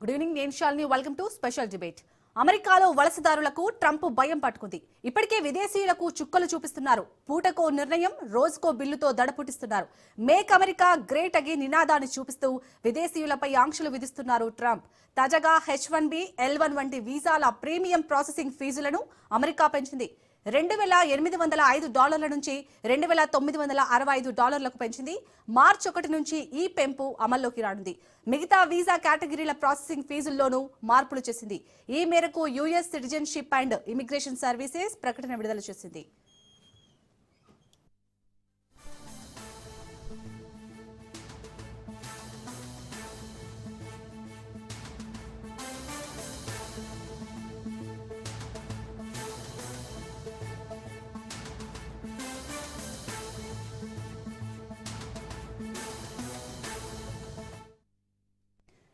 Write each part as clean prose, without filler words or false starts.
Good evening, నేను Shalini. Welcome to special debate. అమెరికాలో వలసదారులకు Trump భయం పట్టుకుంది. ఇప్పటికే విదేశీయులకు చుక్కలు చూపిస్తున్నారు. పూటకో నిర్ణయం, రోజుకో బిల్లుతో దడపుట్టిస్తున్నారు. మేక్ అమెరికా గ్రేట్ అగైన్ నినాదాన్ని చూపిస్తూ విదేశీయులపై ఆంక్షలు విధిస్తున్నారు ట్రంప్. తాజాగా H1B, L1 వంటి వీసాల ప్రీమియం ప్రాసెసింగ్ ఫీజులను అమెరికా పెంచింది. $2,805 నుంచి $2,965 పెంచింది. మార్చి 1 నుంచి ఈ పెంపు అమల్లోకి రానుంది. మిగతా వీసా కేటగిరీల ప్రాసెసింగ్ ఫీజుల్లోనూ మార్పులు చేసింది. ఈ మేరకు US citizenship and immigration services ప్రకటన విడుదల చేసింది.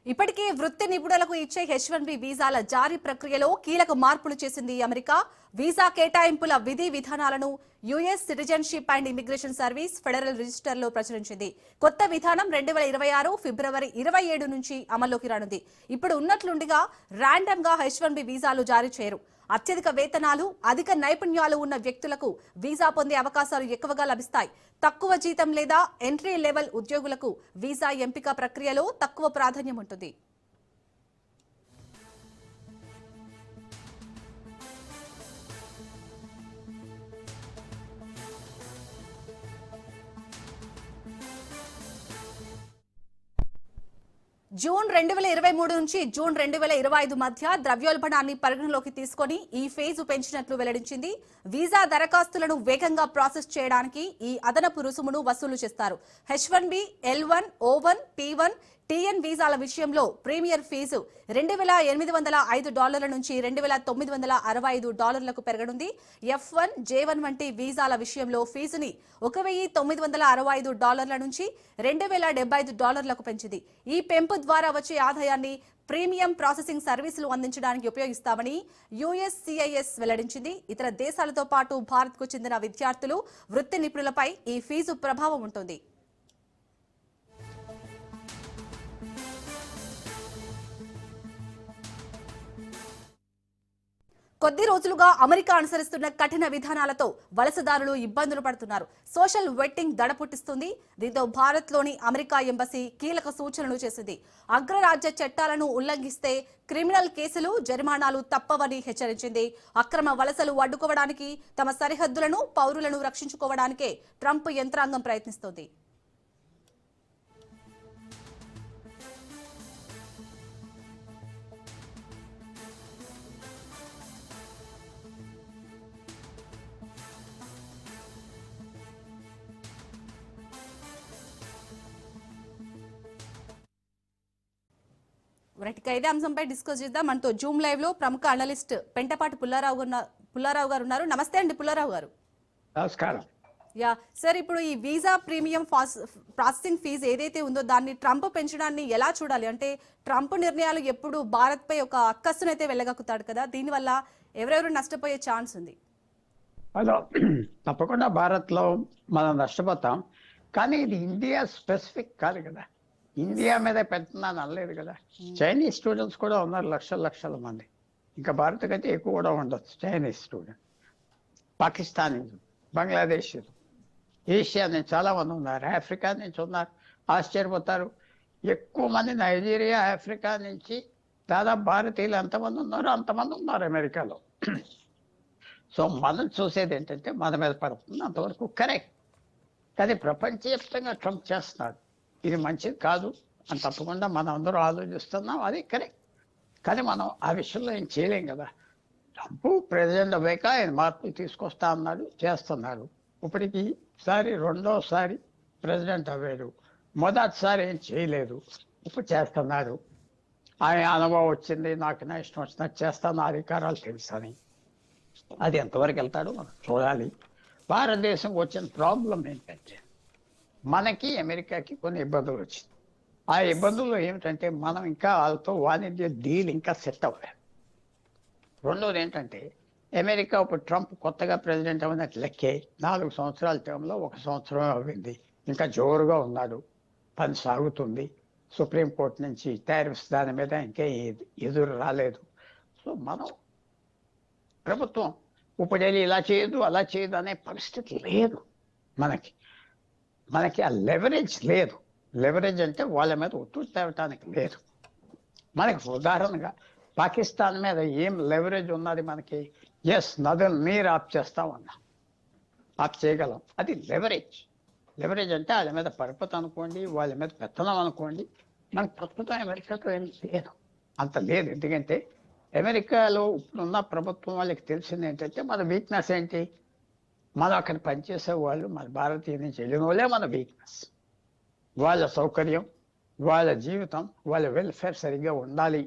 ఇప్పటికే వృత్తి నిపుణులకు ఇచ్చే H1B వీసాల జారీ ప్రక్రియలో కీలక మార్పులు చేసింది అమెరికా. వీసా కేటాయింపుల విధి విధానాలను US citizenship and immigration service federal రిజిస్టర్లో ప్రచురించింది. కొత్త విధానం 2026 ఫిబ్రవరి 27 నుంచి అమల్లోకి రానుంది. ఇప్పుడు ఉన్నట్లుండిగా ర్యాండమ్ గా H1B వీసాలు జారీ చేయరు. అత్యధిక వేతనాలు, అధిక నైపుణ్యాలు ఉన్న వ్యక్తులకు వీసా పొందే అవకాశాలు ఎక్కువగా లభిస్తాయి. తక్కువ జీతం లేదా ఎంట్రీ లెవెల్ ఉద్యోగులకు వీసా ఎంపిక ప్రక్రియలో తక్కువ ప్రాధాన్యం ఉంటుంది. జూన్ 2023 నుంచి జూన్ 2025 మధ్య ద్రవ్యోల్బణాన్ని పరిగణలోకి తీసుకొని ఈ ఫీజు పెంచినట్లు వెల్లడించింది. వీసా దరఖాస్తులను వేగంగా ప్రాసెస్ చేయడానికి ఈ అదనపు రుసుమును వసూలు చేస్తారు. H1B, L1, O1, P1, TN వీసాల విషయంలో ప్రీమియర్ ఫీజు $2,805 నుంచి $2,965 పెరగనుంది. F1, J1 వంటి వీసాల విషయంలో ఫీజుని $1,965 నుంచి $2,075 పెంచింది. ఈ పెంపు ద్వారా వచ్చే ఆదాయాన్ని ప్రీమియం ప్రాసెసింగ్ సర్వీసులు అందించడానికి ఉపయోగిస్తామని USCIS వెల్లడించింది. ఇతర దేశాలతో పాటు భారత్కు చెందిన విద్యార్థులు, వృత్తి నిపుణులపై ఈ ఫీజు ప్రభావం ఉంటుంది. కొద్ది రోజులుగా అమెరికా అనుసరిస్తున్న కఠిన విధానాలతో వలసదారులు ఇబ్బందులు పడుతున్నారు. సోషల్ వెట్టింగ్ దడపుట్టిస్తుంది. దీంతో భారత్లోని అమెరికా ఎంబసీ కీలక సూచనలు చేసింది. అగ్రరాజ్య చట్టాలను ఉల్లంఘిస్తే క్రిమినల్ కేసులు, జరిమానాలు తప్పవని హెచ్చరించింది. అక్రమ వలసలు అడ్డుకోవడానికి, తమ సరిహద్దులను, పౌరులను రక్షించుకోవడానికే ట్రంప్ యంత్రాంగం ప్రయత్నిస్తోంది. ఇదే అంశంపై డిస్కస్ చేద్దాం. మనతో జూమ్ లైవ్ లో ప్రముఖ అనలిస్ట్ పెంటపాటి పుల్లారావు గారు ఉన్నారు. నమస్తే అండి పుల్లారావు గారు. నమస్కారం. యా సార్, ఇప్పుడు ఈ వీసా ప్రీమియం ప్రాసెసింగ్ ఫీజు ఏదైతే ఉందో దాన్ని ట్రంప్ పెంచడాన్ని ఎలా చూడాలి? అంటే ట్రంప్ నిర్ణయాలు ఎప్పుడు భారత్ పై ఒక అక్కస్సునైతే వెళ్ళగక్కుతాడు కదా, దీనివల్ల ఎవరెవరు నష్టపోయే ఛాన్స్ ఉంది? తప్పకుండా భారత్ లో మనం నష్టపోతాం. కానీ ఇది ఇండియా స్పెసిఫిక్ కాదు కదా, ఇండియా మీద పెడుతున్నాను అనలేదు కదా. చైనీస్ స్టూడెంట్స్ కూడా ఉన్నారు, లక్షల మంది. ఇంకా భారత్ అయితే ఎక్కువ కూడా ఉండొచ్చు. Chinese student, Pakistani, Bangladesh, Asia నుంచి చాలా మంది ఉన్నారు, ఆఫ్రికా నుంచి ఉన్నారు. ఆశ్చర్యపోతారు, ఎక్కువ మంది నైజీరియా, ఆఫ్రికా నుంచి దాదాపు భారతీయులు ఎంతమంది ఉన్నారో అంతమంది ఉన్నారు అమెరికాలో. సో మనం చూసేది ఏంటంటే మన మీద పడుతుంది అంతవరకు కరెక్ట్. కానీ ప్రపంచవ్యాప్తంగా ట్రంప్ చేస్తున్నాడు, ఇది మంచిది కాదు అని తప్పకుండా మనం అందరూ ఆలోచిస్తున్నాం, అది కరెక్ట్. కానీ మనం ఆ విషయంలో ఏం చేయలేం కదా. ట్రంప్ ప్రెసిడెంట్ అవ్వాక ఆయన మార్పులు తీసుకొస్తా అన్నాడు, చేస్తున్నాడు. ఇప్పటికి రెండోసారి ప్రెసిడెంట్ అవ్వాడు. మొదటిసారి ఏం చేయలేదు, ఇప్పుడు చేస్తున్నాడు. ఆయన అనుభవం వచ్చింది, నాకు నా ఇష్టం వచ్చినట్టు చేస్తాను, అధికారాలు తెలుసని. అది ఎంతవరకు వెళ్తాడో మనం చూడాలి. భారతదేశం వచ్చిన ప్రాబ్లం ఏంటంటే మనకి అమెరికాకి కొన్ని ఇబ్బందులు వచ్చింది. ఆ ఇబ్బందులు ఏమిటంటే మనం ఇంకా వాళ్ళతో వాణిజ్య డీల్ ఇంకా సెట్ అవ్వాలి. రెండోది ఏంటంటే అమెరికా ఇప్పుడు ట్రంప్ కొత్తగా ప్రెసిడెంట్ అవ్వనట్టు లెక్కే 4 సంవత్సరాల టైంలో 1 సంవత్సరం అవ్వింది, ఇంకా జోరుగా ఉన్నాడు, పని సాగుతుంది. సుప్రీంకోర్టు నుంచి టారిఫ్స్ దాని మీద ఇంకా ఎదురు రాలేదు. సో మనం ప్రభుత్వం ఇప్పుడు ఇలా చేయదు అలా చేయదు అనే పరిస్థితి లేదు మనకి. మనకి ఆ లెవరేజ్ లేదు. లెవరేజ్ అంటే వాళ్ళ మీద ఒత్తిడి తేవటానికి లేదు మనకి. ఉదాహరణగా పాకిస్తాన్ మీద ఏం లెవరేజ్ ఉన్నది మనకి? ఎస్, నదులు నీరు ఆఫ్ చేస్తామన్నా, ఆఫ్ చేయగలం. అది లెవరేజ్. లెవరేజ్ అంటే వాళ్ళ మీద పరపతి అనుకోండి, వాళ్ళ మీద పెత్తనం అనుకోండి. మనకు ప్రస్తుతం అమెరికాతో ఏం లేదు, అంత లేదు. ఎందుకంటే అమెరికాలో ఇప్పుడున్న ప్రభుత్వం వాళ్ళకి తెలిసింది ఏంటంటే మన వీక్నెస్ ఏంటి? మనం అక్కడ పనిచేసే వాళ్ళు మన భారతీయ నుంచి వెళ్ళిన వాళ్ళే మన వీక్నెస్. వాళ్ళ సౌకర్యం, వాళ్ళ జీవితం, వాళ్ళ వెల్ఫేర్ సరిగ్గా ఉండాలి.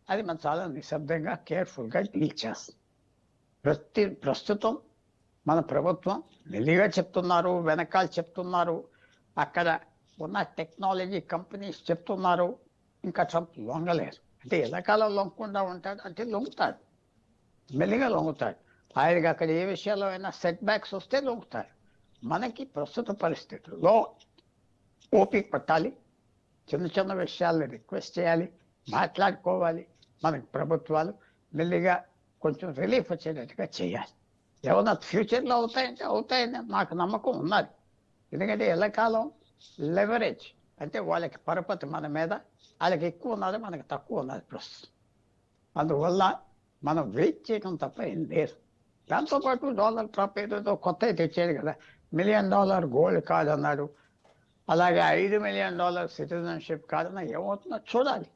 అది మనం చాలా నిశ్శబ్దంగా కేర్ఫుల్గా డీల్ చేస్తాం. ప్రస్తుతం మన ప్రభుత్వం మెల్లిగా చెప్తున్నారు, వెనకాల చెప్తున్నారు, అక్కడ ఉన్న టెక్నాలజీ కంపెనీస్ చెప్తున్నారు. ఇంకా ట్రంప్ లొంగలేరు. అంటే ఎల్లకాలం లొంగకుండా ఉంటాడు అంటే లొంగుతాడు, మెల్లిగా లొంగుతాడు. ఆయనకి అక్కడ ఏ విషయాల్లో అయినా సెట్ బ్యాక్స్ వస్తే లొంగుతాడు. మనకి ప్రస్తుత పరిస్థితుల్లో ఓపిక పట్టాలి, చిన్న చిన్న విషయాలను రిక్వెస్ట్ చేయాలి, మాట్లాడుకోవాలి. మనకి ప్రభుత్వాలు మెల్లిగా కొంచెం రిలీఫ్ వచ్చేటట్టుగా చేయాలి. ఏమన్నా ఫ్యూచర్లో అవుతాయంటే అవుతాయని నాకు నమ్మకం ఉన్నది. ఎందుకంటే ఎల్లకాలం లెవరేజ్ అంటే వాళ్ళకి పరపతి మన మీద, వాళ్ళకి ఎక్కువ ఉన్నది, మనకి తక్కువ ఉన్నది ప్రస్తుతం. అందువల్ల మనం వెయిట్ చేయడం తప్ప ఏం లేదు. దాంతోపాటు డొనాల్డ్ ట్రంప్ ఏదో కొత్త తెచ్చాడు కదా, $1 మిలియన్ గోల్డ్ కార్డ్ అన్నాడు. అలాగే $5 మిలియన్ సిటిజన్షిప్ కార్డు అన్న. ఏమవుతుందో చూడాలి.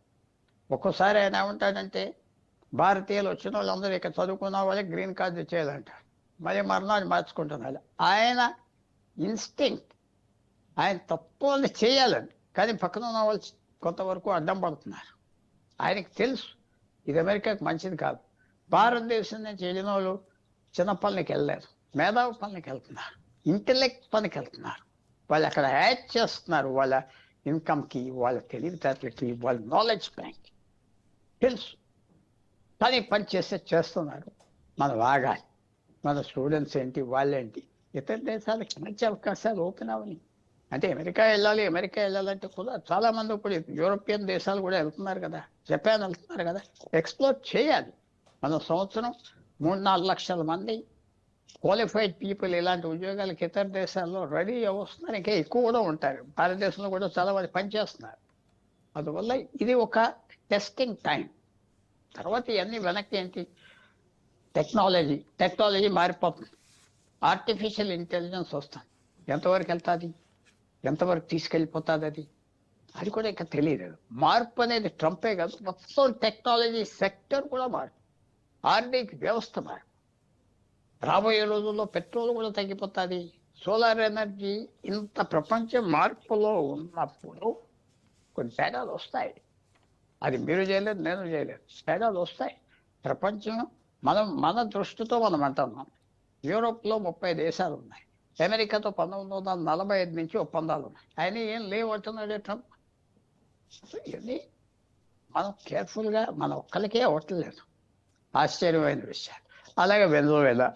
ఒక్కోసారి ఆయన ఏమంటాడంటే భారతీయులు వచ్చిన వాళ్ళందరూ ఇక్కడ చదువుకున్న వాళ్ళకి గ్రీన్ కార్డు ఇచ్చేయాలంటాడు. మళ్ళీ మర్నాడు మార్చుకుంటున్నాడు. ఆయన ఇన్స్టింక్ట్, ఆయన తప్పుల్ని చేయాలని, కానీ పక్కన ఉన్న వాళ్ళు కొంతవరకు అడ్డం పడుతున్నారు. ఆయనకి తెలుసు ఇది అమెరికాకి మంచిది కాదు. భారతదేశం నుంచి వెళ్ళిన వాళ్ళు చిన్న పనులకి వెళ్ళలేరు, మేధావి పనులకి వెళ్తున్నారు, ఇంటెలెక్ట్ పనికి వెళ్తున్నారు. వాళ్ళు అక్కడ యాడ్ చేస్తున్నారు వాళ్ళ ఇన్కమ్కి, వాళ్ళ తెలివితేటలకి, వాళ్ళ నాలెడ్జ్ బ్యాంక్ తెలుసు. కానీ పని చేస్తున్నారు. మనం ఆగాలి. మన స్టూడెంట్స్ ఏంటి, వాళ్ళేంటి, ఇతర దేశాలకి మంచి అవకాశాలు ఓపెన్ అవని. అంటే అమెరికా వెళ్ళాలంటే కూడా చాలామంది ఇప్పుడు యూరోపియన్ దేశాలు కూడా వెళ్తున్నారు కదా, జపాన్ వెళ్తున్నారు కదా. ఎక్స్ప్లోర్ చేయాలి. మనం సంవత్సరం 3-4 లక్షల మంది క్వాలిఫైడ్ పీపుల్ ఇలాంటి ఉద్యోగాలకి ఇతర దేశాల్లో రెడీ వస్తున్నారు. ఇంకా ఎక్కువ కూడా ఉంటారు. భారతదేశంలో కూడా చాలా మంది పనిచేస్తున్నారు. అందువల్ల ఇది ఒక టెస్టింగ్ టైం. తర్వాత ఇవన్నీ వెనక్కి ఏంటి, టెక్నాలజీ మారిపోతుంది. ఆర్టిఫిషియల్ ఇంటెలిజెన్స్ వస్తుంది. ఎంతవరకు వెళ్తుంది, ఎంతవరకు తీసుకెళ్ళిపోతుంది అది కూడా ఇంకా తెలియదు. మార్పు అనేది ట్రంపే కాదు, మొత్తం టెక్నాలజీ సెక్టర్ కూడా మార్పు, ఆర్థిక వ్యవస్థ మార్పు. రాబోయే రోజుల్లో పెట్రోల్ కూడా తగ్గిపోతుంది. సోలార్ ఎనర్జీ ఇంత ప్రపంచ మార్పులో ఉన్నప్పుడు కొన్ని తేడాలు వస్తాయి. అది మీరు చేయలేదు, నేను చేయలేదు, తేడాలు వస్తాయి. ప్రపంచం మన దృష్టితో మనం అంటున్నాం. యూరోప్లో 30 దేశాలు ఉన్నాయి. అమెరికాతో 1945 నుంచి ఒప్పందాలు ఉన్నాయి. ఆయన ఏం లేవంటున్నాడు ట్రంప్. ఇవన్నీ మనం కేర్ఫుల్గా మన ఒక్కరికే అవ్వట్లేదు. ఆశ్చర్యమైన విషయాలు. అలాగే వెనజువేలా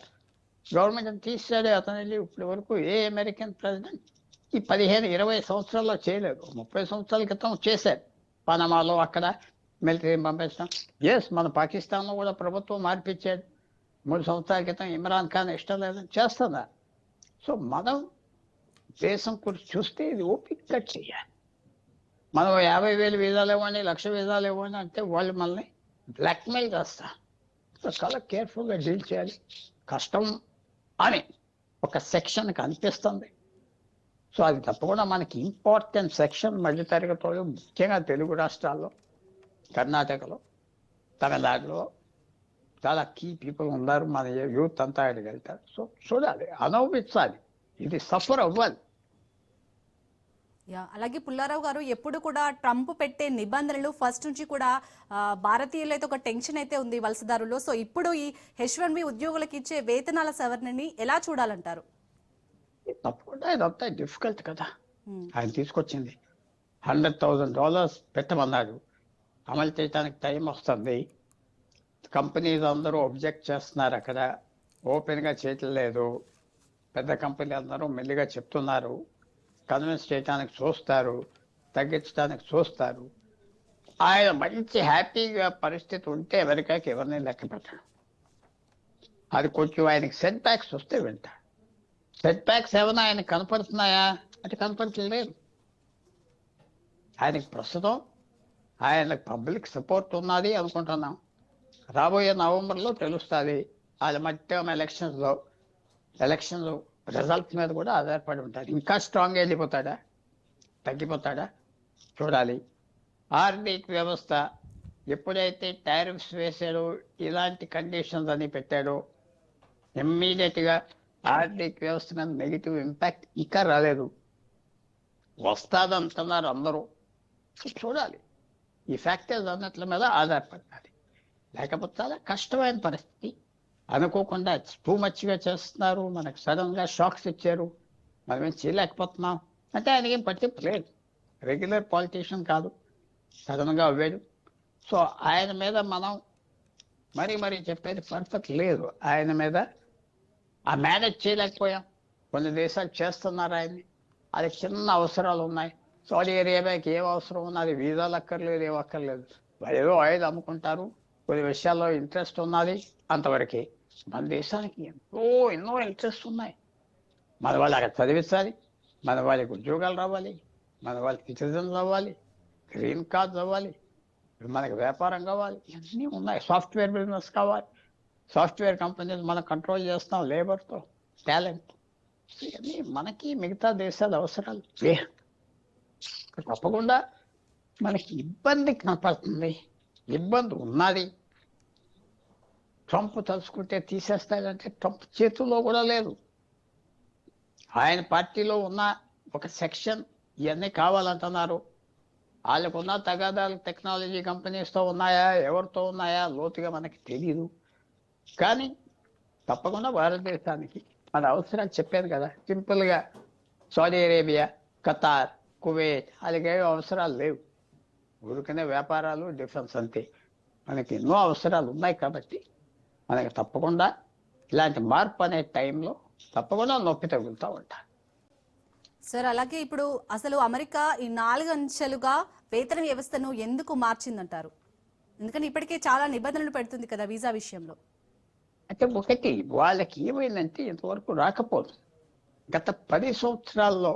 గవర్నమెంట్ తీసాడే అతను వెళ్ళి ఇప్పటి వరకు ఏ అమెరికన్ ప్రెసిడెంట్ ఈ 15-20 సంవత్సరాల్లో చేయలేదు. 30 సంవత్సరాల క్రితం చేశారు. పనామాలో అక్కడ మిలిటరీని పంపించడం. ఎస్, మన పాకిస్తాన్లో కూడా ప్రభుత్వం మార్పిచ్చాడు. 3 సంవత్సరాల క్రితం ఇమ్రాన్ ఖాన్ ఇష్టం లేదని చేస్తున్నారు. సో మనం దేశం గురించి చూస్తే ఇది ఓపికగా చేయాలి. మనం 50,000 వీసాలు ఇవ్వండి, 1,00,000 వీసాలు ఇవ్వండి అంటే వాళ్ళు మనల్ని బ్లాక్మెయిల్ చేస్తారు. సో చాలా కేర్ఫుల్గా డీల్ చేయాలి. కష్టం అని ఒక సెక్షన్కి అనిపిస్తుంది. సో అది తప్పకుండా మనకి ఇంపార్టెంట్ సెక్షన్. మధ్యతరగతి వాళ్ళు ముఖ్యంగా తెలుగు రాష్ట్రాల్లో, కర్ణాటకలో, తమిళనాడులో చాలా కీ పీపుల్ ఉన్నారు. మన యూత్ అంతా ఆడికి వెళ్తారు. సో చూడాలి, అనుభవించాలి, ఇది సఫర్ అవ్వాలి. అలాగే పుల్లారావు గారు, ఎప్పుడు కూడా ట్రంప్ పెట్టే నిబంధనలు ఫస్ట్ నుంచి కూడా భారతీయులైతే ఒక టెన్షన్ అయితే ఉంది వలసదారుల్లో. సో ఇప్పుడు ఈ H-1B ఉద్యోగులకు ఇచ్చే వేతనాల సవరణని ఎలా చూడాలంటారు? తప్పకుండా ఇదంతా డిఫికల్ట్ కదా. ఆయన తీసుకొచ్చింది $100,000 పెట్టమన్నాడు. అమలు చేయడానికి టైం వస్తుంది. కంపెనీస్ అందరూ అబ్జెక్ట్ చేస్తున్నారు. అక్కడ ఓపెన్గా చేయట్లేదు. పెద్ద కంపెనీలు అందరూ మెల్లిగా చెప్తున్నారు, కన్విన్స్ చేయడానికి చూస్తారు. తగ్గించడానికి చూస్తారు. ఆయన మంచి హ్యాపీగా పరిస్థితి ఉంటే అమెరికాకి ఎవరిని లెక్క పెట్టడం. అది కొంచెం ఆయనకి సెట్ బ్యాక్స్ వస్తే వింటాడు. సెట్ బ్యాక్స్ ఏమైనా ఆయనకు కనపడుతున్నాయా అంటే కనపడలేదు. ఆయనకి ప్రస్తుతం ఆయనకు పబ్లిక్ సపోర్ట్ ఉన్నది అనుకుంటున్నాం. రాబోయే నవంబర్లో తెలుస్తుంది. అది మధ్య ఎలక్షన్లు రిజల్ట్ మీద కూడా ఆధారపడి ఉంటుంది. ఇంకా స్ట్రాంగ్ వెళ్ళిపోతాడా, తగ్గిపోతాడా చూడాలి. ఆర్థిక వ్యవస్థ ఎప్పుడైతే టారిఫ్స్ వేసాడో, ఇలాంటి కండిషన్స్ అని పెట్టాడో, ఇమ్మీడియట్గా ఆర్థిక వ్యవస్థ మీద నెగిటివ్ ఇంపాక్ట్ ఇంకా రాలేదు. వస్తాదంటున్నారు అందరూ. చూడాలి. ఈ ఫ్యాక్టర్స్ అన్నిట్ల మీద ఆధారపడాలి. లేకపోతే చాలా కష్టమైన పరిస్థితి. అనుకోకుండా టూ మచ్గా చేస్తున్నారు, మనకు సడన్గా షాక్స్ ఇచ్చారు, మనమేం చేయలేకపోతున్నాం అంటే ఆయనకేం పట్టింపు లేదు. రెగ్యులర్ పాలిటీషియన్ కాదు, సడన్గా అవ్వాడు. సో ఆయన మీద మనం మరీ చెప్పేది పర్ఫెక్ట్ లేదు. ఆయన మీద ఆ మేనేజ్ చేయలేకపోయాం. కొన్ని దేశాలు చేస్తున్నారు ఆయన్ని. అది చిన్న అవసరాలు ఉన్నాయి. సౌదీ అరేబియాకి ఏం అవసరం ఉన్నది, వీసాలు అక్కర్లేదు, ఏం అక్కర్లేదు. వాళ్ళు ఏదో ఆయిల్ అమ్ముకుంటారు, కొన్ని విషయాల్లో ఇంట్రెస్ట్ ఉన్నది, అంతవరకే. మన దేశానికి ఎన్నో ఇంట్రెస్ట్ ఉన్నాయి. మన వాళ్ళు అక్కడ చదివించాలి, మన వాళ్ళకి ఉద్యోగాలు రావాలి, మన వాళ్ళకి సిటిజన్స్ అవ్వాలి, గ్రీన్ కార్డ్స్ అవ్వాలి, మనకి వ్యాపారం కావాలి, ఇవన్నీ ఉన్నాయి. సాఫ్ట్వేర్ బిజినెస్ కావాలి, సాఫ్ట్వేర్ కంపెనీస్ మనం కంట్రోల్ చేస్తాం లేబర్తో, టాలెంట్. ఇవన్నీ మనకి మిగతా దేశాల అవసరాలు. తప్పకుండా మనకి ఇబ్బంది కనపడుతుంది, ఇబ్బంది ఉన్నది. ట్రంప్ తలుచుకుంటే తీసేస్తాడంటే ట్రంప్ చేతుల్లో కూడా లేదు. ఆయన పార్టీలో ఉన్న ఒక సెక్షన్ ఇవన్నీ కావాలంటున్నారు. వాళ్ళకున్న తగాదాలు టెక్నాలజీ కంపెనీస్తో ఉన్నాయా, ఎవరితో ఉన్నాయా లోతుగా మనకి తెలియదు. కానీ తప్పకుండా భారతదేశానికి మన అవసరాలు చెప్పాను కదా, సింపుల్గా సౌదీ అరేబియా, ఖతార్, కువైట్, వాళ్ళకేవో అవసరాలు లేవు. ఊరికనే వ్యాపారాలు, డిఫెన్స్ అంతే. మనకి ఎన్నో అవసరాలు ఉన్నాయి కాబట్టి మనకి తప్పకుండా ఇలాంటి మార్పు అనే టైంలో తప్పకుండా నొప్పి తగులుతూ ఉంటారు. సార్, అలాగే ఇప్పుడు అసలు అమెరికా ఈ 4 అంచెలుగా వేతన వ్యవస్థను ఎందుకు మార్చిందంటారు? ఎందుకంటే ఇప్పటికే చాలా నిబంధనలు పెడుతుంది కదా వీసా విషయంలో. అంటే ఒకటి వాళ్ళకి ఏమైందంటే ఇంతవరకు రాకపోదు. గత 10 సంవత్సరాల్లో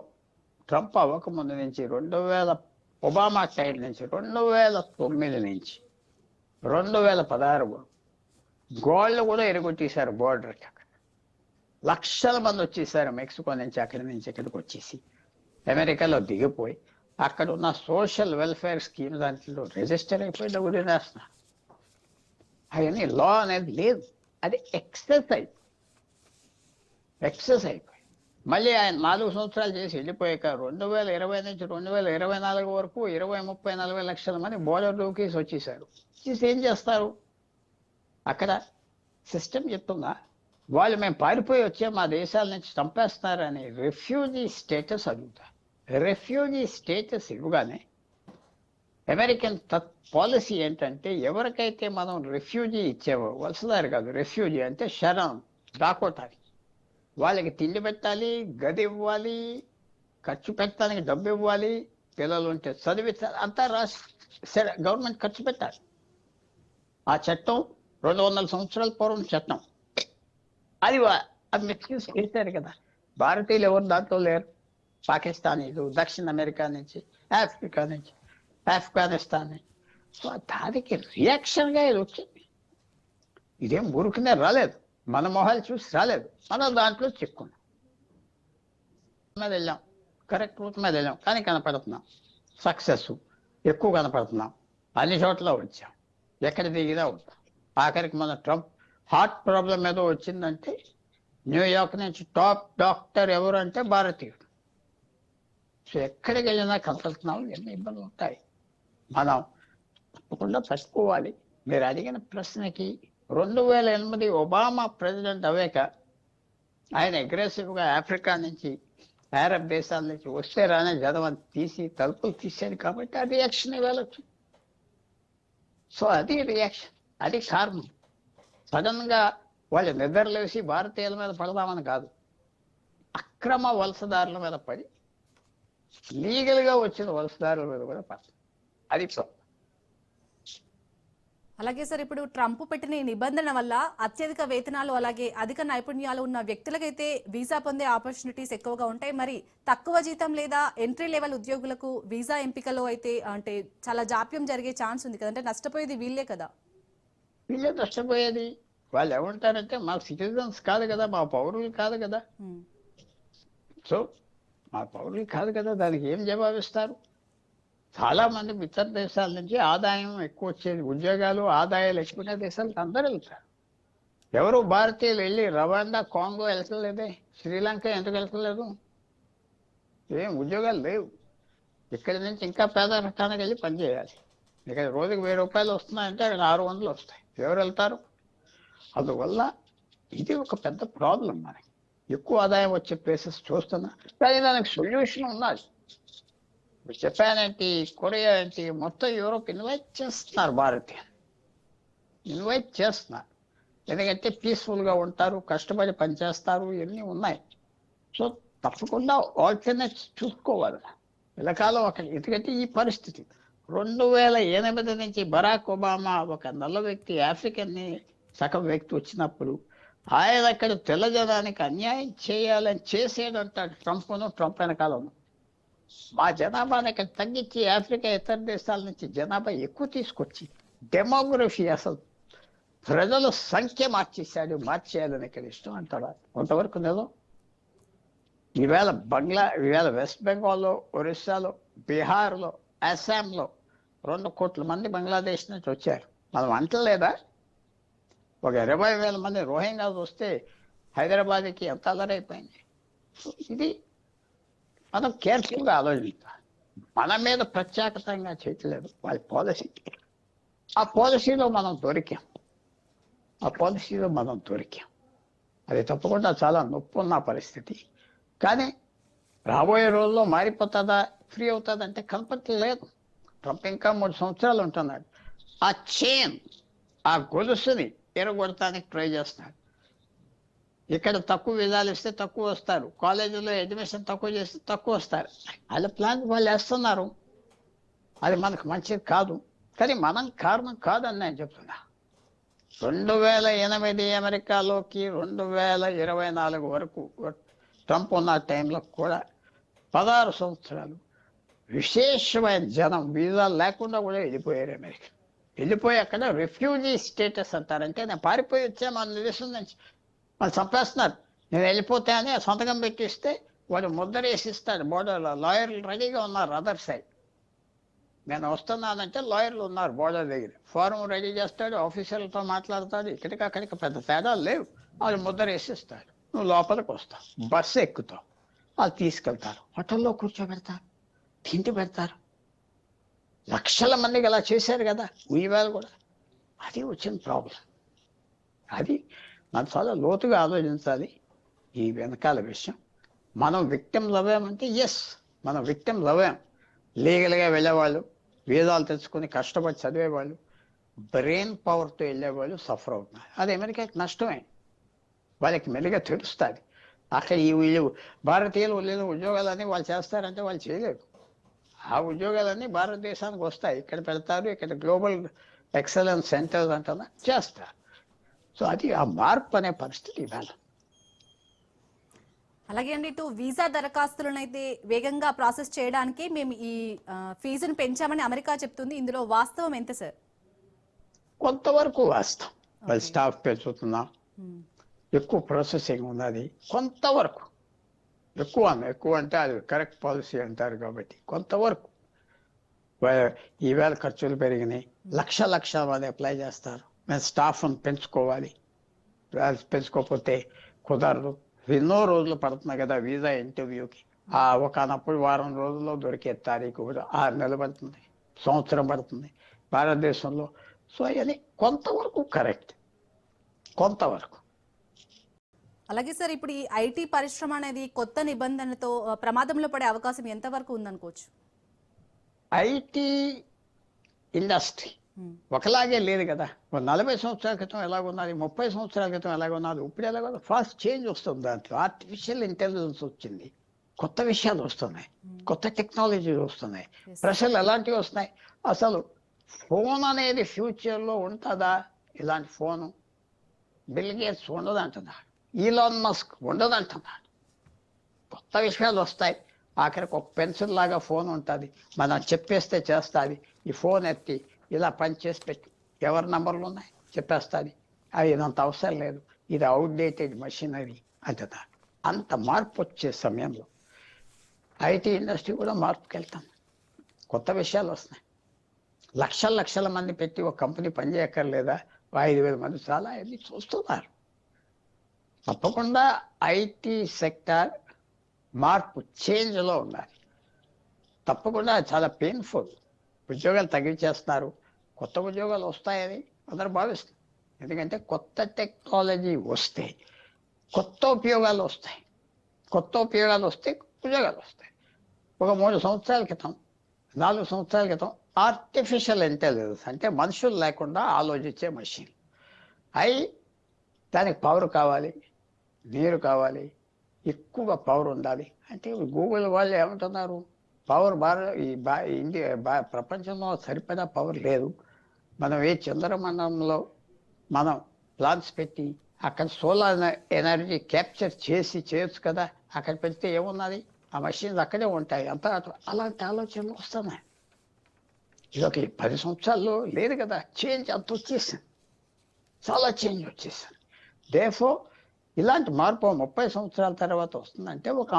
ట్రంప్ అవ్వకముందు నుంచి 2000 ఒబామా టైం నుంచి 2009 నుంచి 2016 గోళ్ళు కూడా ఎరగొట్టేశారు. బోర్డర్కి అక్కడ లక్షల మంది వచ్చేసారు మెక్సికో నుంచి, అక్కడి నుంచి ఇక్కడికి వచ్చేసి అమెరికాలో దిగిపోయి అక్కడ ఉన్న సోషల్ వెల్ఫేర్ స్కీమ్ దాంట్లో రిజిస్టర్ అయిపోయి డబ్బు తినేస్తున్నారు. అవన్నీ లా అనేది లేదు, అది ఎక్సర్సైజ్ అయిపోయి మళ్ళీ ఆయన 4 సంవత్సరాలు చేసి వెళ్ళిపోయాక 2020 నుంచి 2024 వరకు 20, 30, 40 లక్షల మంది బోర్డర్ దూకేసి వచ్చేసారు. వచ్చేసి ఏం చేస్తారు? అక్కడ సిస్టమ్ చెప్తుందా వాళ్ళు మేము పారిపోయి వచ్చే మా దేశాల నుంచి చంపేస్తున్నారని రెఫ్యూజీ స్టేటస్ అడుగుతారు. రెఫ్యూజీ స్టేటస్ ఇవ్వగానే అమెరికన్ పాలసీ ఏంటంటే ఎవరికైతే మనం రెఫ్యూజీ ఇచ్చేవో, వలసదారు కాదు, రెఫ్యూజీ అంటే శరణం దాకోటానికి, వాళ్ళకి తిండి పెట్టాలి, గది ఇవ్వాలి, ఖర్చు పెట్టడానికి డబ్బు ఇవ్వాలి, పిల్లలు ఉంటే చదివించాలి, అంతా గవర్నమెంట్ ఖర్చు పెట్టాలి. ఆ చట్టం 200 సంవత్సరాల పూర్వం చట్టం. అది మిస్యూజ్ చేశారు కదా. భారతీయులు ఎవరు దాంట్లో లేరు. పాకిస్తానీలు, దక్షిణ అమెరికా నుంచి, ఆఫ్రికా నుంచి, ఆఫ్ఘనిస్తాన్ నుంచి. సో దానికి రియాక్షన్గా ఇది వచ్చింది. ఇదేం ఊరుకునే రాలేదు, మన మొహాలు చూసి రాలేదు, మనం దాంట్లో చిక్కున్నాం. మీద వెళ్ళాం, కరెక్ట్ రూట్ మీద వెళ్ళాం, కానీ కనపడుతున్నాం. సక్సెస్ ఎక్కువ కనపడుతున్నాం, అన్ని చోట్ల వచ్చాం, ఎక్కడ దిగినా ఉంటాం. ఆఖరికి మన ట్రంప్ హార్ట్ ప్రాబ్లం ఏదో వచ్చిందంటే న్యూయార్క్ నుంచి టాప్ డాక్టర్ ఎవరు అంటే భారతీయుడు. సో ఎక్కడికి వెళ్ళినా కనపడుతున్నాం, ఎన్ని ఇబ్బందులు ఉంటాయి. మనం తప్పకుండా పట్టుకోవాలి. మీరు అడిగిన ప్రశ్నకి 2008 ఒబామా ప్రెసిడెంట్ అవ్వాక ఆయన అగ్రెసివ్గా ఆఫ్రికా నుంచి, అరబ్ దేశాల నుంచి వస్తే రానే జదవని తీసి తలుపులు తీసేది కాబట్టి ఆ రియాక్షన్ ఇవ్వచ్చు. సో అది రియాక్షన్, అది కారణం. సడన్గా వాళ్ళు నిద్రలేసి భారతీయుల మీద పడదామని కాదు, అక్రమ వలసదారుల మీద పడి లీగల్గా వచ్చిన వలసదారుల మీద కూడా పడతాయి. అది ప్రాబ్లం. అలాగే సార్ ఇప్పుడు ట్రంప్ పెట్టిన ఈ నిబంధన వల్ల అత్యధిక వేతనాలు అలాగే అధిక నైపుణ్యాలు ఉన్న వ్యక్తులకైతే వీసా పొందే ఆపర్చునిటీస్ ఎక్కువగా ఉంటాయి. మరి తక్కువ జీతం లేదా ఎంట్రీ లెవెల్ ఉద్యోగులకు వీసా ఎంపికలో అయితే అంటే చాలా జాప్యం జరిగే ఛాన్స్ ఉంది కదా, అంటే నష్టపోయేది వీళ్ళే కదా. వీళ్ళే నష్టపోయేది. వాళ్ళు ఏమంటారంటే మా సిటిజన్స్ కాదు కదా, మా పౌరులు కాదు కదా. ఉమ్. సో మా పౌరులు కాదు కదా, దానికి ఏం జవాబిస్తారు? చాలా మంది ఇతర దేశాల నుంచి ఆదాయం ఎక్కువ వచ్చేది, ఉద్యోగాలు ఆదాయాలు ఎక్కువ దేశాలకు అందరూ వెళ్తారు. ఎవరు భారతీయులు వెళ్ళి రవాండా, కాంగో వెళ్తలేదే, శ్రీలంక ఎందుకు వెళ్తలేదు? ఏం ఉద్యోగాలు లేవు. ఇక్కడి నుంచి ఇంకా పేద రకానికి వెళ్ళి పనిచేయాలి. ఇక్కడ రోజుకి 1000 రూపాయలు వస్తున్నాయంటే అక్కడ 600 వస్తాయి. ఎవరు వెళ్తారు? అందువల్ల ఇది ఒక పెద్ద ప్రాబ్లం. మనకి ఎక్కువ ఆదాయం వచ్చే ప్లేసెస్ చూస్తున్నా, కానీ దానికి సొల్యూషన్ ఉన్నది. జపాన్ ఏంటి, కొరియా ఏంటి, మొత్తం యూరోప్ ఇన్వైట్ చేస్తున్నారు, భారతీయులు ఇన్వైట్ చేస్తున్నారు. ఎందుకంటే పీస్ఫుల్గా ఉంటారు, కష్టపడి పనిచేస్తారు, ఇవన్నీ ఉన్నాయి. సో తప్పకుండా ఆల్టర్నేట్స్ చూసుకోవాలి పిల్లకాలం అక్కడ. ఎందుకంటే ఈ పరిస్థితి 2008 నుంచి బరాక్ ఒబామా ఒక నల్ల వ్యక్తి, ఆఫ్రికన్ని సగం వ్యక్తి వచ్చినప్పుడు ఆయన అక్కడ తెల్ల జనానికి అన్యాయం చేయాలని చేసేదంటాడు ట్రంప్ వెనకాలం. మా జనాభాని ఇక్కడ తగ్గించి ఆఫ్రికా ఇతర దేశాల నుంచి జనాభా ఎక్కువ తీసుకొచ్చి డెమోగ్రఫీ అసలు ప్రజల సంఖ్య మార్చేయాలని ఇక్కడ ఇష్టం అంటారా? కొంతవరకు నిజం. ఈవేళ వెస్ట్ బెంగాల్లో, ఒరిస్సాలో, బీహార్లో, అస్సాంలో 2 కోట్ల మంది బంగ్లాదేశ్ నుంచి వచ్చారు. మనం అంటలేదా? ఒక 20,000 మంది రోహింగ్యాస్ వస్తే హైదరాబాద్కి ఎంత అలరైపోయింది. సో ఇది మనం కేర్ఫుల్గా ఆలోచించాలి. మన మీద ప్రత్యేకంగా చేయట్లేదు, వాళ్ళ పాలసీ. ఆ పాలసీలో మనం దొరికాం. అది తప్పకుండా చాలా నొప్పి ఉన్న పరిస్థితి. కానీ రాబోయే రోజుల్లో మారిపోతుందా, ఫ్రీ అవుతుంది అంటే కనపడలేదు. ట్రంప్ ఇంకా 3 సంవత్సరాలు ఉంటున్నాడు. ఆ చైన్, ఆ గొలుసుని ఎరగొడటానికి ట్రై చేస్తున్నాడు. ఇక్కడ తక్కువ వీసాలు ఇస్తే తక్కువ వస్తారు, కాలేజీలో అడ్మిషన్ తక్కువ చేస్తే తక్కువ వస్తారు. వాళ్ళ ప్లాన్ వాళ్ళు వేస్తున్నారు. అది మనకు మంచిది కాదు. కానీ మనం కారణం కాదని నేను చెప్తున్నా. 2008 అమెరికాలోకి 2024 వరకు ట్రంప్ ఉన్న టైంలో కూడా 16 సంవత్సరాలు విశేషమైన జనం వీసాలు లేకుండా కూడా వెళ్ళిపోయారు అమెరికా. వెళ్ళిపోయి అక్కడ రిఫ్యూజీ స్టేటస్ అంటారంటే నేను పారిపోయి వచ్చా మన దేశం నుంచి, వాళ్ళు చంపేస్తున్నారు, నేను వెళ్ళిపోతే అని సంతకం పెట్టిస్తే వాడు ముద్ర వేసిస్తాడు బోర్డర్లో. లాయర్లు రెడీగా ఉన్నారు అదర్ సైడ్. నేను వస్తున్నానంటే లాయర్లు ఉన్నారు బోర్డర్ దగ్గర, ఫారం రెడీ చేస్తాడు, ఆఫీసర్లతో మాట్లాడతాడు. ఇక్కడికి అక్కడికి పెద్ద తేడాలు లేవు. వాళ్ళు ముద్ర వేసిస్తాడు, నువ్వు లోపలికి వస్తావు, బస్సు ఎక్కుతావు, వాళ్ళు తీసుకెళ్తారు, హోటల్లో కూర్చోబెడతారు, తిండి పెడతారు. లక్షల మందికి అలా చేశారు కదా ఈవేళ కూడా. అది వచ్చిన ప్రాబ్లం. అది మనం చాలా లోతుగా ఆలోచించాలి ఈ వెనకాల విషయం. మనం విక్టిమ్స్ అవ్వామంటే ఎస్, మనం విక్టిమ్స్ అవ్వాం. లీగల్గా వెళ్ళేవాళ్ళు, వీసాలు తెచ్చుకొని కష్టపడి చదివేవాళ్ళు, బ్రెయిన్ పవర్తో వెళ్ళేవాళ్ళు సఫర్ అవుతున్నారు. అది అమెరికాకి నష్టమే. వాళ్ళకి మెల్లిగా తెలుస్తుంది. అక్కడ ఈ వీళ్ళు భారతీయులు వీళ్ళు ఉద్యోగాలన్నీ వాళ్ళు చేస్తారంటే వాళ్ళు చేయలేరు. ఆ ఉద్యోగాలన్నీ భారతదేశానికి వస్తాయి, ఇక్కడ పెడతారు, ఇక్కడ గ్లోబల్ ఎక్సలెన్స్ సెంటర్స్ అంటున్నా చేస్తారు. సో అది ఆ మార్పు అనే పరిస్థితి ఇవాళ. అలాగే అండి, ఇటు వీసా దరఖాస్తులను అయితే వేగంగా ప్రాసెస్ చేయడానికి మేము ఈ ఫీజును పెంచామని అమెరికా చెప్తుంది. ఇందులో వాస్తవం ఎంత సార్? కొంతవరకు వాస్తవం. వాళ్ళు స్టాఫ్ పెంచుతున్నాం, ఎక్కువ ప్రాసెసింగ్ ఉన్నది. కొంతవరకు ఎక్కువ అంటే అది కరెక్ట్ పాలసీ అంటారు కాబట్టి కొంతవరకు. ఈవేళ ఖర్చులు పెరిగినాయి, లక్షల మంది అప్లై చేస్తారు. మేము స్టాఫ్ను పెంచుకోవాలి, పెంచుకోకపోతే కుదరదు. ఎన్నో రోజులు పడుతున్నాయి కదా వీసా ఇంటర్వ్యూకి. ఒకనప్పుడు వారం రోజుల్లో దొరికే తారీఖు 6 నెలలు పడుతుంది, సంవత్సరం పడుతుంది భారతదేశంలో. సో అది కొంతవరకు కరెక్ట్, కొంతవరకు. అలాగే సార్, ఇప్పుడు ఈ ఐటీ పరిశ్రమ అనేది కొత్త నిబంధనలతో ప్రమాదంలో పడే అవకాశం ఎంతవరకు ఉందనుకోవచ్చు? ఐటీ ఇండస్ట్రీ ఒకలాగే లేదు కదా. 40 సంవత్సరాల క్రితం ఎలాగున్నది, 30 సంవత్సరాల క్రితం ఎలాగున్నది, ఇప్పుడు ఎలాగో ఫాస్ట్ చేంజ్ వస్తుంది. దాంట్లో ఆర్టిఫిషియల్ ఇంటెలిజెన్స్ వచ్చింది, కొత్త విషయాలు వస్తున్నాయి, కొత్త టెక్నాలజీలు వస్తున్నాయి, Yes. ప్రశ్నలు ఎలాంటివి వస్తున్నాయి. అసలు ఫోన్ అనేది ఫ్యూచర్లో ఉంటుందా? ఇలాంటి ఫోను బిల్ గేట్స్ ఉండదు అంటున్నాడు, ఈలాన్ మస్క్ ఉండదు అంటున్నాడు. కొత్త విషయాలు వస్తాయి. ఆఖరికి ఒక పెన్సిల్ లాగా ఫోన్ ఉంటుంది, మనం చెప్పేస్తే చేస్తుంది. ఈ ఫోన్ ఎత్తి ఇలా పనిచేసి పెట్టి ఎవరి నంబర్లు ఉన్నాయి చెప్పేస్తుంది. అది ఇదంత అవసరం లేదు, ఇది అవుట్డేటెడ్ మెషినరీ అంటున్నారు. అంత మార్పు వచ్చే సమయంలో ఐటీ ఇండస్ట్రీ కూడా మార్పుకి వెళ్తాం. కొత్త విషయాలు వస్తున్నాయి. లక్షల మంది పెట్టి ఒక కంపెనీ పనిచేయక్కర్లేదా? 5,000 మంది చాలా అది చూస్తున్నారు. తప్పకుండా ఐటీ సెక్టార్ మార్పు చేంజ్లో ఉండాలి. తప్పకుండా చాలా పెయిన్ఫుల్. ఉద్యోగాలు తగ్గించేస్తున్నారు, కొత్త ఉద్యోగాలు వస్తాయని అందరూ భావిస్తారు. ఎందుకంటే కొత్త టెక్నాలజీ వస్తే కొత్త ఉపయోగాలు వస్తాయి. కొత్త ఉపయోగాలు వస్తే ఉద్యోగాలు వస్తాయి. ఒక 3 సంవత్సరాల క్రితం 4 సంవత్సరాల క్రితం ఆర్టిఫిషియల్ ఇంటెలిజెన్స్ అంటే మనుషులు లేకుండా ఆలోచించే మెషిన్ అయి దానికి పవర్ కావాలి, నీరు కావాలి, ఎక్కువ పవర్ ఉండాలి. అంటే గూగుల్ వాళ్ళు ఏమంటున్నారు, పవర్ ప్రపంచంలో సరిపడా పవర్ లేదు. మనం చంద్రమండలంలో మనం ప్లాంట్స్ పెట్టి అక్కడ సోలార్ ఎనర్జీ క్యాప్చర్ చేయొచ్చు కదా, అక్కడ పెడితే ఏమున్నది, ఆ మషిన్స్ అక్కడే ఉంటాయి. అలాంటి ఆలోచనలు వస్తున్నాయి. ఇది ఒక 10 సంవత్సరాల్లో లేదు కదా, చేంజ్ అంత వచ్చేసింది, చాలా చేంజ్ వచ్చేసింది. దేఫో ఇలాంటి మార్పు 30 సంవత్సరాల తర్వాత వస్తుందంటే ఒక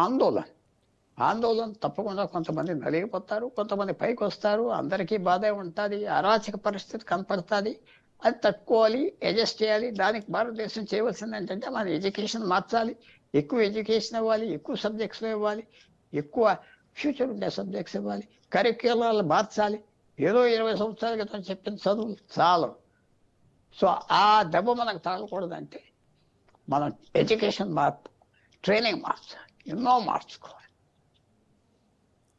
ఆందోళన తప్పకుండా. కొంతమంది నలిగిపోతారు, కొంతమంది పైకి వస్తారు, అందరికీ బాధే ఉంటుంది, అరాచక పరిస్థితి కనపడుతుంది. అది తట్టుకోవాలి, అడ్జస్ట్ చేయాలి. దానికి భారతదేశం చేయవలసింది ఏంటంటే మన ఎడ్యుకేషన్ మార్చాలి, ఎక్కువ ఎడ్యుకేషన్ ఇవ్వాలి, ఎక్కువ సబ్జెక్ట్స్లో ఇవ్వాలి, ఎక్కువ ఫ్యూచర్ ఉండే సబ్జెక్ట్స్ ఇవ్వాలి, కరిక్యులాలు మార్చాలి. ఏదో 20 సంవత్సరాల క్రితం చెప్పిన చదువులు చాలు. సో ఆ దెబ్బ మనకు తాగకూడదంటే మనం ఎడ్యుకేషన్ మార్పు, ట్రైనింగ్ మార్చాలి, ఎన్నో మార్చుకోవాలి.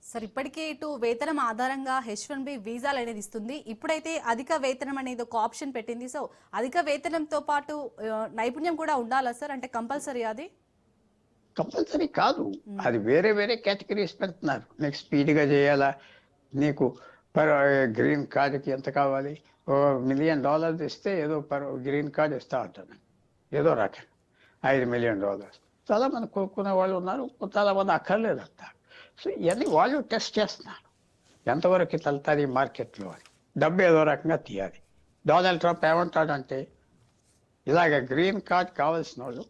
సార్, ఇప్పటికే ఇటు వేతనం ఆధారంగా H1B వీసాలు అనేది ఇస్తుంది. ఇప్పుడైతే అధిక వేతనం అనేది ఒక ఆప్షన్ పెట్టింది. సో అధిక వేతనంతో పాటు నైపుణ్యం కూడా ఉండాలా సార్? అంటే కంపల్సరీ అది? కంపల్సరీ కాదు, అది వేరే కేటగిరీస్ పెడుతున్నారు. నీకు స్పీడ్గా చేయాలా, నీకు గ్రీన్ కార్డుకి ఎంత కావాలి, $1 మిలియన్ ఇస్తే ఏదో గ్రీన్ కార్డు ఇస్తా ఉంటాను, ఏదో రకం $5 మిలియన్. చాలా మంది కొనుక్కునే వాళ్ళు ఉన్నారు, చాలా మంది అక్కర్లేదు అంటారు. సో ఇవన్నీ వాళ్ళు టెస్ట్ చేస్తున్నారు, ఎంతవరకు వెళ్తారు ఈ మార్కెట్లో అని. డబ్బు ఏదో రకంగా తీయాలి. డొనాల్డ్ ట్రంప్ ఏమంటాడంటే, ఇలాగ గ్రీన్ కార్డ్ కావాల్సిన వాళ్ళు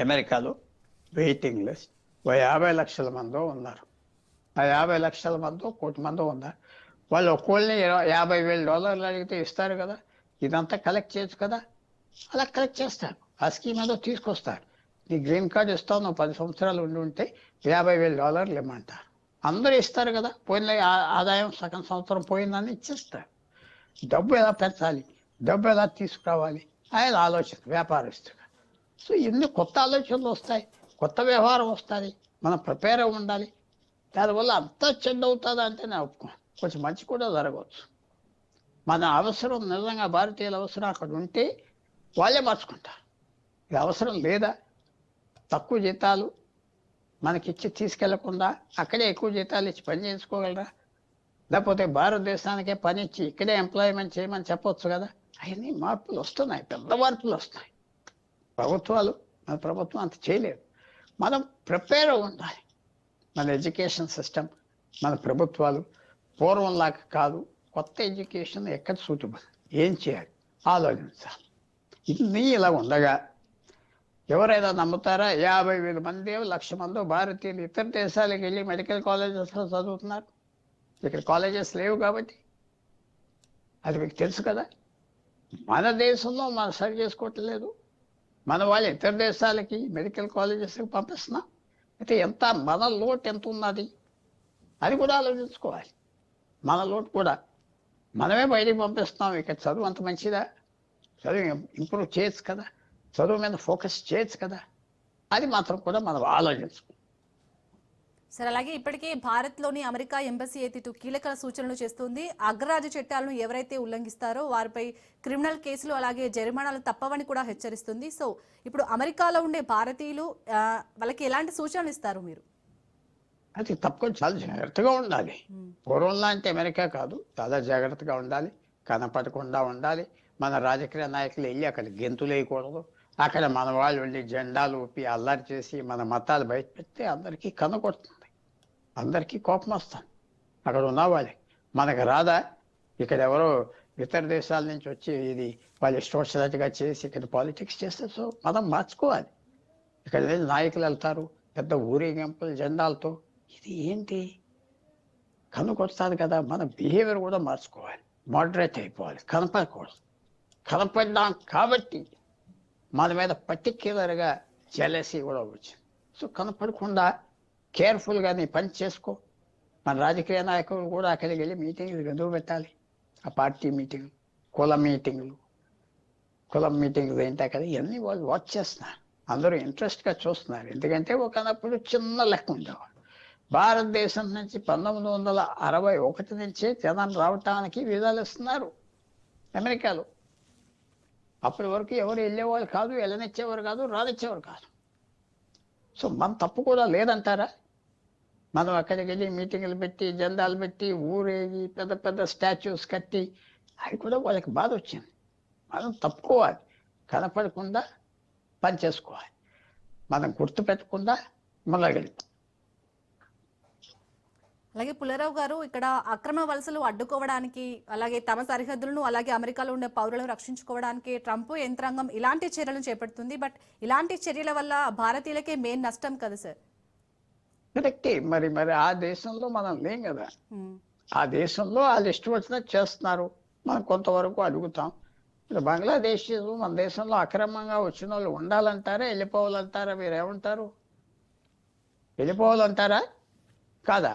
అమెరికాలో వెయిటింగ్ లిస్ట్ 50 లక్షల మందో ఉన్నారు. ఆ 50 లక్షల మందో 1 కోటి మందో ఉన్నారు. వాళ్ళు ఒక్కోళ్ళని $50,000 అడిగితే ఇస్తారు కదా, ఇదంతా కలెక్ట్ చేయొచ్చు కదా. అలా కలెక్ట్ చేస్తారు, ఆ స్కీమ్ ఏదో తీసుకొస్తారు. నీ గ్రీన్ కార్డ్ ఇస్తావు, నువ్వు 10 సంవత్సరాలు ఉంటే $50,000 ఇమ్మంటారు. అందరూ ఇస్తారు కదా, పోయిన ఆదాయం సగం సంవత్సరం పోయిందని ఇచ్చేస్తారు. డబ్బు ఎలా పెంచాలి, డబ్బు ఎలా తీసుకురావాలి ఆయన ఆలోచన వ్యాపారస్తుగా. సో ఎన్ని కొత్త ఆలోచనలు వస్తాయి, కొత్త వ్యవహారం వస్తుంది, మనం ప్రిపేర్ అయి ఉండాలి. దానివల్ల అంతా చెడ్డ అవుతుంది అంటే నేను ఒప్పుకోను, కొంచెం మంచి కూడా జరగవచ్చు. మన అవసరం నిజంగా భారతీయుల అవసరం అక్కడ ఉంటే వాళ్ళే మార్చుకుంటారు. ఇది అవసరం లేదా, తక్కువ జీతాలు మనకిచ్చి తీసుకెళ్లకుండా అక్కడే ఎక్కువ జీతాలు ఇచ్చి పని చేయించుకోగలరా? లేకపోతే భారతదేశానికే పని ఇచ్చి ఇక్కడే ఎంప్లాయ్మెంట్ చేయమని చెప్పొచ్చు కదా. అవన్నీ మార్పులు వస్తున్నాయి, పెద్ద మార్పులు వస్తున్నాయి. మన ప్రభుత్వం అంత చేయలేదు. మనం ప్రిపేర్ ఉండాలి. మన ఎడ్యుకేషన్ సిస్టమ్, మన ప్రభుత్వాలు పూర్వంలాగా కాదు. కొత్త ఎడ్యుకేషన్ ఎక్కడ సూటబుల్, ఏం చేయాలి ఆలోచించాలి. ఇన్ని ఇలా ఉండగా ఎవరైనా నమ్ముతారా? 50,000 మంది 1,00,000 మంది భారతీయులు ఇతర దేశాలకు వెళ్ళి మెడికల్ కాలేజెస్లో చదువుతున్నారు. ఇక్కడ కాలేజెస్ లేవు కాబట్టి. అది మీకు తెలుసు కదా. మన దేశంలో మనం సరి చేసుకోవట్లేదు, మన వాళ్ళు ఇతర దేశాలకి మెడికల్ కాలేజెస్కి పంపిస్తున్నాం. అయితే మన లోటు ఎంత ఉన్నది అది కూడా ఆలోచించుకోవాలి. మన లోటు కూడా మనమే బయటికి పంపిస్తున్నాం. ఇక్కడ చదువు అంత మంచిదా? చదువు ఇంప్రూవ్ చేయొచ్చు కదా, చదువు మీద ఫోకస్ చేయొచ్చు కదా. అది మాత్రం కూడా మనం ఆలోచించుకోవాలి. సార్, అలాగే ఇప్పటికే భారత్లోని అమెరికా ఎంబసీ అయితే కీలక సూచనలు చేస్తుంది. అగ్రరాజ్య చట్టాలను ఎవరైతే ఉల్లంఘిస్తారో వారిపై క్రిమినల్ కేసులు అలాగే జరిమానాలు తప్పవని కూడా హెచ్చరిస్తుంది. సో ఇప్పుడు అమెరికాలో ఉండే భారతీయులు వాళ్ళకి ఎలాంటి సూచనలు ఇస్తారు మీరు? అది తప్పకుండా చాలా జాగ్రత్తగా ఉండాలి. పూర్వం లాంటి అమెరికా కాదు, చాలా జాగ్రత్తగా ఉండాలి, కనపడకుండా ఉండాలి. మన రాజకీయ నాయకులు వెళ్ళి అక్కడ గెంతులు వేయకూడదు. అక్కడ మన వాళ్ళు వెళ్ళి జెండాలు ఊపి అల్లరి చేసి మన మతాలు బయట పెడితే అందరికీ కనకొడుతుంది, అందరికీ కోపం వస్తుంది. అక్కడ ఉన్నవాళ్ళే మనకు రాదా? ఇక్కడ ఎవరో ఇతర దేశాల నుంచి వచ్చి ఇది వాళ్ళు ఇష్టం వచ్చినట్టుగా చేసి ఇక్కడ పాలిటిక్స్ చేస్తే సో మనం మార్చుకోవాలి. ఇక్కడ నాయకులు వెళ్తారు పెద్ద ఊరేగింపులు జెండాలతో, ఇది ఏంటి? కనుకొస్తుంది కదా. మన బిహేవియర్ కూడా మార్చుకోవాలి, మోడరేట్ అయిపోవాలి, కనపడకూడదు. కనపడ్డాం కాబట్టి మన మీద పర్టిక్యులర్గా జెలసీ కూడా వచ్చింది. సో కనపడకుండా కేర్ఫుల్గా నీ పని చేసుకో. మన రాజకీయ నాయకులు కూడా అక్కడికి వెళ్ళి మీటింగ్లు ఎందుకు పెట్టాలి? ఆ పార్టీ మీటింగ్, కులం మీటింగ్లు ఏంటి అక్కడ, ఇవన్నీ వాళ్ళు వాచ్ చేస్తున్నారు, అందరూ ఇంట్రెస్ట్గా చూస్తున్నారు. ఎందుకంటే ఒకనప్పుడు చిన్న లెక్క ఉండేవాడు. భారతదేశం నుంచి 1961 నుంచే జనం రావటానికి వీసాలు ఇస్తున్నారు అమెరికాలో. అప్పటి వరకు ఎవరు వెళ్ళేవాళ్ళు కాదు, వెళ్ళనిచ్చేవారు కాదు, రానిచ్చేవారు కాదు. సో మన తప్పు కూడా లేదంటారా? మనం అక్కడికి వెళ్ళి మీటింగ్లు పెట్టి జెండాలు పెట్టి ఊరేగి పెద్ద పెద్ద స్టాచ్యూస్ కట్టి అవి కూడా వాళ్ళకి బాధ వచ్చింది. మనం తప్పుకోవాలి, కనపడకుండా పని చేసుకోవాలి, మనం గుర్తు పెట్టకుండా మొదలగలి. అలాగే పుల్లారావు గారు, ఇక్కడ అక్రమ వలసలు అడ్డుకోవడానికి, అలాగే తమ సరిహద్దులను, అలాగే అమెరికాలో ఉండే పౌరులను రక్షించుకోవడానికి ట్రంప్ యంత్రాంగం ఇలాంటి చర్యలను చేపడుతుంది. బట్ ఇలాంటి చర్యల వల్ల భారతీయులకే మెయిన్ నష్టం కదా సార్? కరెక్టే. మరి ఆ దేశంలో మనం లేం కదా. ఆ దేశంలో వాళ్ళు ఇష్టం వచ్చినట్టు చేస్తున్నారు, మనం కొంతవరకు అడుగుతాం. ఇప్పుడు బంగ్లాదేశ్ మన దేశంలో అక్రమంగా వచ్చిన వాళ్ళు ఉండాలంటారా, వెళ్ళిపోవాలంటారా? మీరు ఏమంటారు? వెళ్ళిపోవాలంటారా కాదా?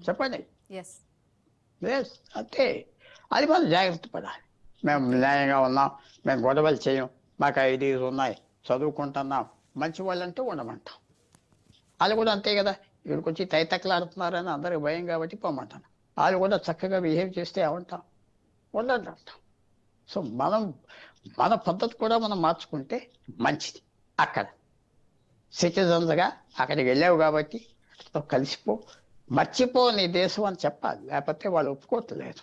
చెప్పండి. ఎస్, అంతే. అది మనం జాగ్రత్త పడాలి. మేము న్యాయంగా ఉన్నాం, మేము గొడవలు చేయం, మాకు ఐడీలు ఉన్నాయి, చదువుకుంటున్నాం, మంచి వాళ్ళంటే ఉండమంటాం. వాళ్ళు కూడా అంతే కదా. ఇక్కడికి వచ్చి తైతక్కలాడుతున్నారని అందరికి భయం కాబట్టి పోమంటాను. వాళ్ళు కూడా చక్కగా బిహేవ్ చేస్తే ఏమంటాం? ఉండండి అంటాం. సో మన పద్ధతి కూడా మనం మార్చుకుంటే మంచిది. అక్కడ సిటిజన్స్గా అక్కడికి వెళ్ళావు కాబట్టి కలిసిపో, మర్చిపో నీ దేశం అని చెప్పాలి, లేకపోతే వాళ్ళు ఒప్పుకోవట్లేదు.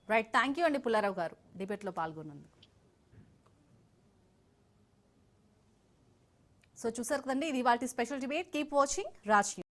రైట్, థ్యాంక్ యూ అండి పుల్లారావు గారు, డిబేట్లో పాల్గొన్నందుకు. సో చూసారు కదండి, ఇది వాటి special debate. Keep watching Raj news.